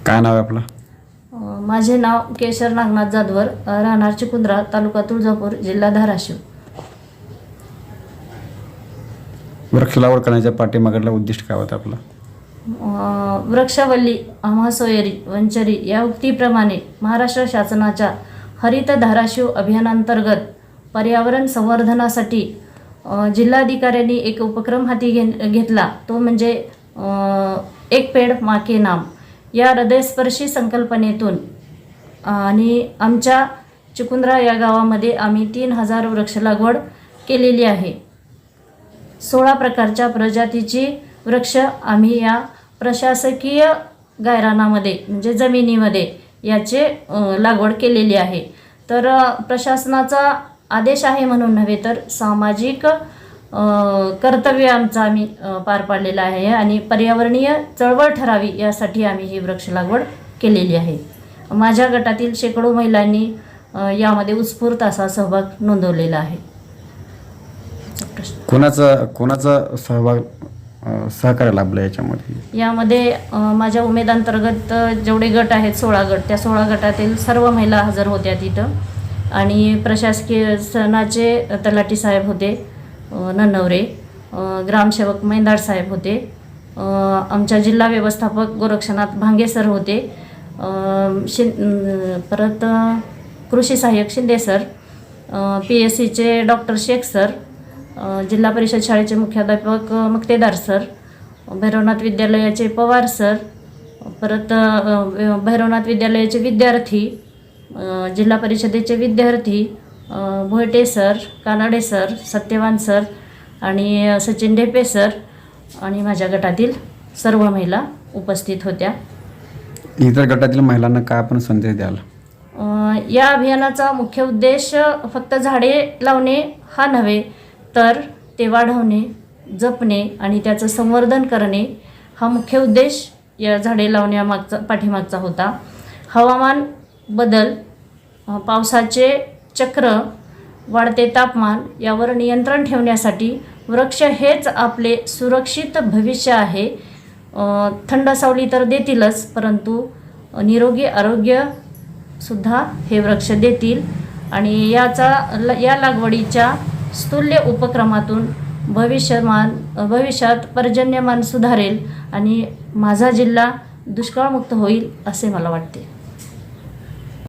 काय नाव आहे आपलं? माझे नाव केशर नागनाथ जाधवर, राहणार चिकुंद्रा, तालुका तुळजापूर, जिल्हा धाराशिव. वृक्ष लागवड करण्याच्या पाठीमागला उद्दिष्ट काय होतं आपलं? वृक्षवल्ली आम्हा सोयरी वंचरी या उक्तीप्रमाणे महाराष्ट्र शासनाच्या हरित धाराशिव अभियानांतर्गत पर्यावरण संवर्धनासाठी जिल्हाधिकाऱ्यांनी एक उपक्रम हाती घेतला. तो म्हणजे एक पेड माँ के नाम या हृदयस्पर्शी संकल्पनेतून आणि आमच्या चिकुंद्रा या गावामध्ये आम्ही 3000 वृक्ष लागवड केलेली आहे. 16 प्रकारच्या प्रजातीची वृक्ष आम्ही या प्रशासकीय गायरानामध्ये म्हणजे जमिनीमध्ये याचे लागवड केलेली आहे. तर प्रशासनाचा आदेश आहे म्हणून नव्हे तर सामाजिक कर्तव्य आमचं आम्ही पार पाडलेलं आहे आणि पर्यावरणीय चळवळ ठरावी यासाठी आम्ही ही वृक्ष लागवड केलेली आहे. माझ्या गटातील शेकडो महिलांनी यामध्ये उत्स्फूर्त असा सहभाग नोंदवलेला आहे. कोणाचा सहकार्य लाभलं यामध्ये माझ्या उमेदांतर्गत जेवढे गट आहेत 16 गट, त्या 16 गटातील सर्व महिला हजर होत्या तिथं. आणि प्रशासकीय सनाचे तलाठी साहेब होते नन्नवरे, ग्रामसेवक मैंदाड साहेब होते, आमच्या जिल्हा व्यवस्थापक गोरक्षनाथ भांगे सर होते, परत कृषी सहाय्यक शिंदे सर, PSCचे डॉक्टर शेख सर, जिल्हा परिषद शाळेचे मुख्याध्यापक मुक्तेदार सर, भैरवनाथ विद्यालयाचे पवार सर, परत भैरवनाथ विद्यालयाचे विद्यार्थी, जिल्हा परिषदेचे विद्यार्थी, Bhoyte sir, Kanade sir, Satyavan sir आणि सचिन ढेपे सर आणि माझ्या गटातील सर्व महिला उपस्थित होत्या. इतर गटातील महिलांना काय आपण संदेश द्याल? या अभियानाचा मुख्य उद्देश फक्त झाडे लावणे हा नव्हे तर ते वाढवणे, जपणे आणि त्याचं संवर्धन करणे हा मुख्य उद्देश या झाडे पाठीमागचा होता. हवामान बदल, पावसाचे चक्र, वाढते तापमान यावर नियंत्रण ठेवण्यासाठी वृक्ष हेच आपले सुरक्षित भविष्य आहे. थंड सावली तर देतीलच, परंतु निरोगी आरोग्यसुद्धा हे वृक्ष देतील. आणि या लागवडीच्या स्तुल्य उपक्रमातून भविष्यात पर्जन्यमान सुधारेल आणि माझा जिल्हा दुष्काळमुक्त होईल असे मला वाटते.